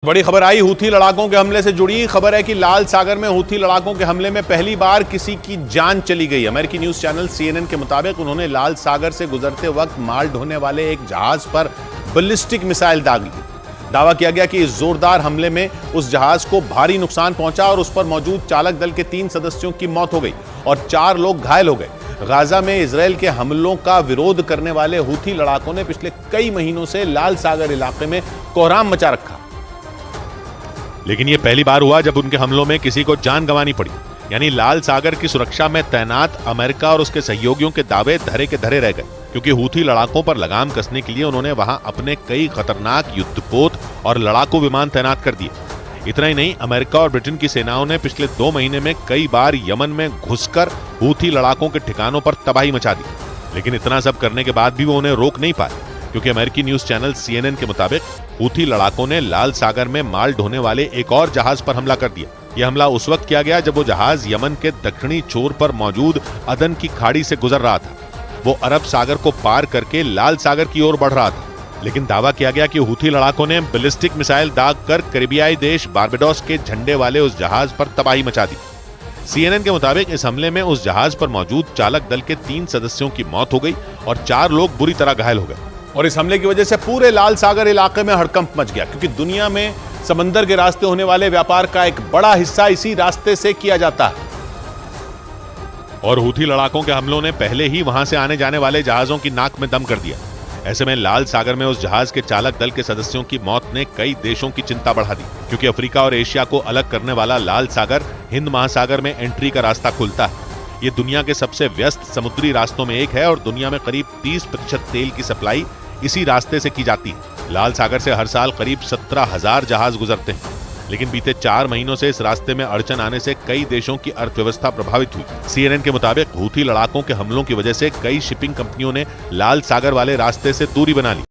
बड़ी खबर आई हूथी लड़ाकों के हमले से जुड़ी खबर है कि लाल सागर में हूथी लड़ाकों के हमले में पहली बार किसी की जान चली गई। अमेरिकी न्यूज चैनल CNN के मुताबिक उन्होंने लाल सागर से गुजरते वक्त माल ढोने वाले एक जहाज पर बैलिस्टिक मिसाइल दाग ली। दावा किया गया कि इस जोरदार हमले में उस जहाज को भारी नुकसान पहुंचा और उस पर मौजूद चालक दल के 3 सदस्यों की मौत हो गई और 4 लोग घायल हो गए। गाजा में इजराइल के हमलों का विरोध करने वाले हूथी लड़ाकों ने पिछले कई महीनों से लाल सागर इलाके में कोहराम मचा रखा, लेकिन यह पहली बार हुआ जब उनके हमलों में किसी को जान गंवानी पड़ी। यानी लाल सागर की सुरक्षा में तैनात अमेरिका और उसके सहयोगियों के दावे धरे के धरे रह गए, क्योंकि हूथी लड़ाकों पर लगाम कसने के लिए उन्होंने वहां अपने कई खतरनाक युद्धपोत और लड़ाकू विमान तैनात कर दिए। इतना ही नहीं, अमेरिका और ब्रिटेन की सेनाओं ने पिछले 2 महीने में कई बार यमन में घुसकर हूथी लड़ाकों के ठिकानों पर तबाही मचा दी। लेकिन इतना सब करने के बाद भी वो उन्हें रोक नहीं पाए, क्योंकि अमेरिकी न्यूज चैनल CNN के मुताबिक हूथी लड़ाकों ने लाल सागर में माल ढोने वाले एक और जहाज पर हमला कर दिया। यह हमला उस वक्त किया गया जब वो जहाज यमन के दक्षिणी छोर पर मौजूद अदन की खाड़ी से गुजर रहा था। वो अरब सागर को पार करके लाल सागर की ओर बढ़ रहा था, लेकिन दावा किया गया कि हूथी लड़ाकों ने बैलिस्टिक मिसाइल दागकर कैरिबियाई देश बारबाडोस के झंडे वाले उस जहाज पर तबाही मचा दी। CNN के मुताबिक इस हमले में उस जहाज पर मौजूद चालक दल के 3 सदस्यों की मौत हो गई और 4 लोग बुरी तरह घायल हो गए। और इस हमले की वजह से पूरे लाल सागर इलाके में हड़कंप मच गया, क्योंकि दुनिया में समंदर के रास्ते होने वाले व्यापार का एक बड़ा हिस्सा इसी रास्ते से किया जाता है। और हूथी लड़ाकों के हमलों ने पहले ही वहां से आने जाने वाले जहाजों की नाक में दम कर दिया। ऐसे में लाल सागर में उस जहाज के चालक दल के सदस्यों की मौत ने कई देशों की चिंता बढ़ा दी, क्योंकि अफ्रीका और एशिया को अलग करने वाला लाल सागर हिंद महासागर में एंट्री का रास्ता खुलता है। ये दुनिया के सबसे व्यस्त समुद्री रास्तों में एक है और दुनिया में करीब 30% तेल की सप्लाई इसी रास्ते से की जाती है। लाल सागर से हर साल करीब 17,000 जहाज गुजरते हैं, लेकिन बीते 4 महीनों से इस रास्ते में अड़चन आने से कई देशों की अर्थव्यवस्था प्रभावित हुई। CNN के मुताबिक हूथी लड़ाकों के हमलों की वजह से कई शिपिंग कंपनियों ने लाल सागर वाले रास्ते से दूरी बना ली।